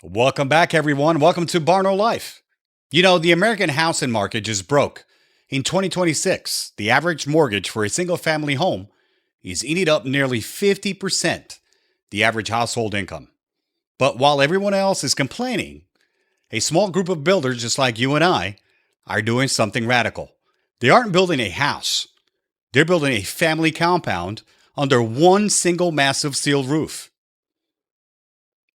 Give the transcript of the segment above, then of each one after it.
Welcome back, everyone. Welcome to Barno Life. You know, the American housing market just broke. In 2026, the average mortgage for a single family home is eating up nearly 50% the average household income. But while everyone else is complaining, a small group of builders just like you and I are doing something radical. They aren't building a house, they're building a family compound under one single massive steel roof.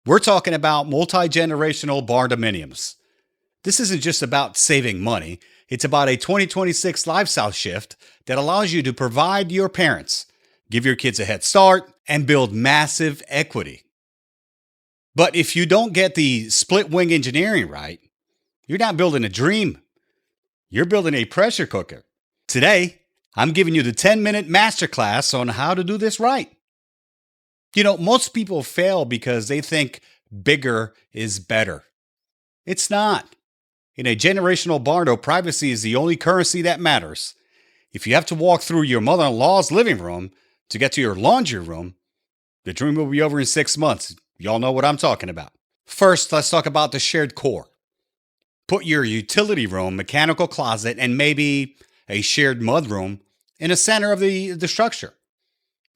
We're talking about multi-generational barndominiums. This isn't just about saving money, it's about a 2026 lifestyle shift that allows you to provide your parents, give your kids a head start, and build massive equity. But if you don't get the split wing engineering right, you're not building a dream. You're building a pressure cooker. Today, I'm giving you the 10-minute masterclass on how to do this right. You know, most people fail because they think bigger is better. It's not. In a generational barndo, privacy is the only currency that matters. If you have to walk through your mother-in-law's living room to get to your laundry room, the dream will be over in 6 months. Y'all know what I'm talking about. First, let's talk about the shared core. Put your utility room, mechanical closet, and maybe a shared mudroom in the center of the structure.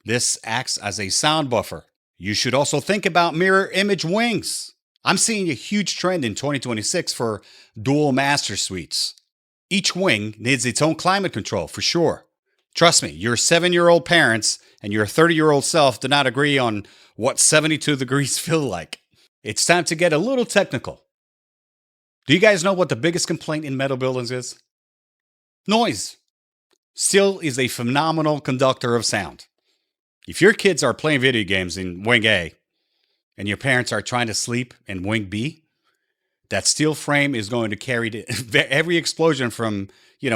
This acts as a sound buffer. You should also think about mirror image wings. I'm seeing a huge trend in 2026 for dual master suites. Each wing needs its own climate control for sure. Trust me, your 7-year-old parents and your 30-year-old self do not agree on what 72 degrees feel like. It's time to get a little technical. Do you guys know what the biggest complaint in metal buildings is? Noise. Steel is a phenomenal conductor of sound. If your kids are playing video games in Wing A and your parents are trying to sleep in Wing B, that steel frame is going to carry every explosion from,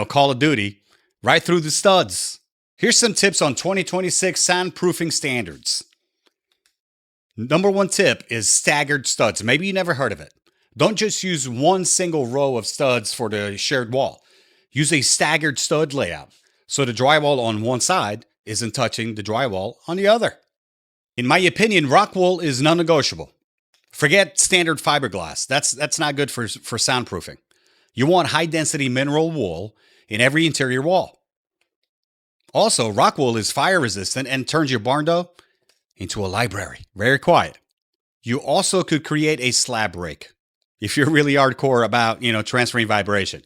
Call of Duty right through the studs. Here's some tips on 2026 soundproofing standards. Number one tip is staggered studs. Maybe you never heard of it. Don't just use one single row of studs for the shared wall. Use a staggered stud layout so the drywall on one side isn't touching the drywall on the other. In my opinion, rock wool is non-negotiable. Forget standard fiberglass. That's not good for soundproofing. You want high-density mineral wool in every interior wall. Also, rock wool is fire resistant and turns your barndo into a library. Very quiet. You also could create a slab rake if you're really hardcore about, transferring vibration.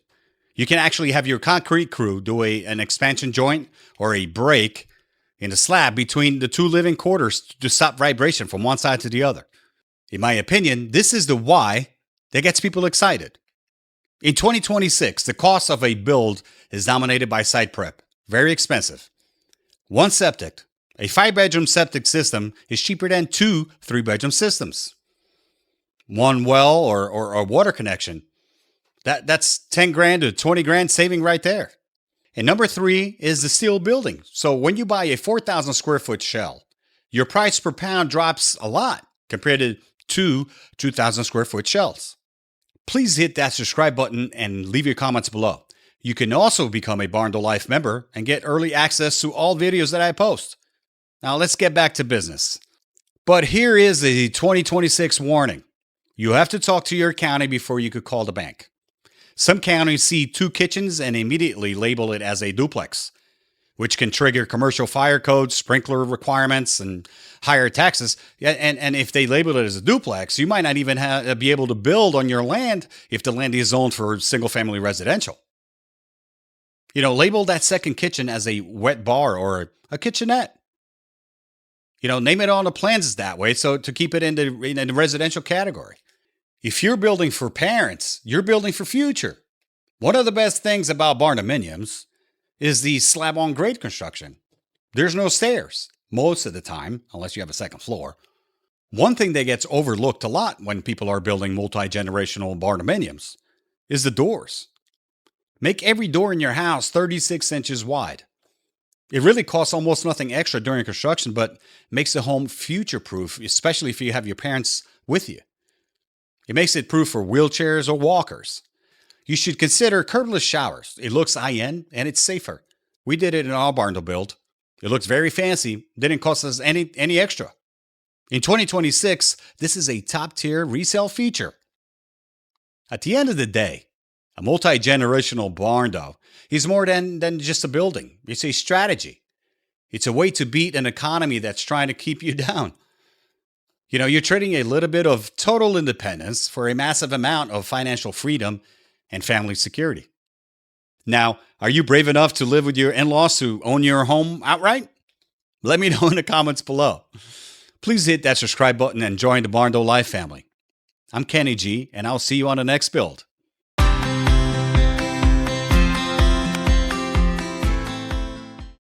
You can actually have your concrete crew do an expansion joint or a break in the slab between the two living quarters to stop vibration from one side to the other. In my opinion, this is the why that gets people excited. In 2026, the cost of a build is dominated by site prep. Very expensive. One septic, a 5-bedroom septic system, is cheaper than 2 3-bedroom systems. One well or a water connection, that's 10 grand to 20 grand saving right there. And number 3 is the steel building. So when you buy a 4,000 square foot shell, your price per pound drops a lot compared to 2,000 square foot shells. Please hit that subscribe button and leave your comments below. You can also become a Barndo Life member and get early access to all videos that I post. Now let's get back to business. But here is the 2026 warning. You have to talk to your county before you could call the bank. Some counties see 2 kitchens and immediately label it as a duplex, which can trigger commercial fire codes, sprinkler requirements, and higher taxes. And if they label it as a duplex, you might not even be able to build on your land if the land is zoned for single-family residential. Label that second kitchen as a wet bar or a kitchenette. Name it on the plans that way so to keep it in the residential category. If you're building for parents, you're building for future. One of the best things about barndominiums is the slab-on-grade construction. There's no stairs, most of the time, unless you have a second floor. One thing that gets overlooked a lot when people are building multi-generational barndominiums is the doors. Make every door in your house 36 inches wide. It really costs almost nothing extra during construction, but makes the home future-proof, especially if you have your parents with you. It makes it proof for wheelchairs or walkers. You should consider curbless showers. It looks high-end and it's safer. We did it in our Barndo build. It looks very fancy. Didn't cost us any extra. In 2026, this is a top tier resale feature. At the end of the day, a multi generational Barndo is more than just a building, it's a strategy. It's a way to beat an economy that's trying to keep you down. You're trading a little bit of total independence for a massive amount of financial freedom and family security. Now, are you brave enough to live with your in laws who own your home outright? Let me know in the comments below. Please hit that subscribe button and join the Barndo Life family. I'm Kenny G, and I'll see you on the next build.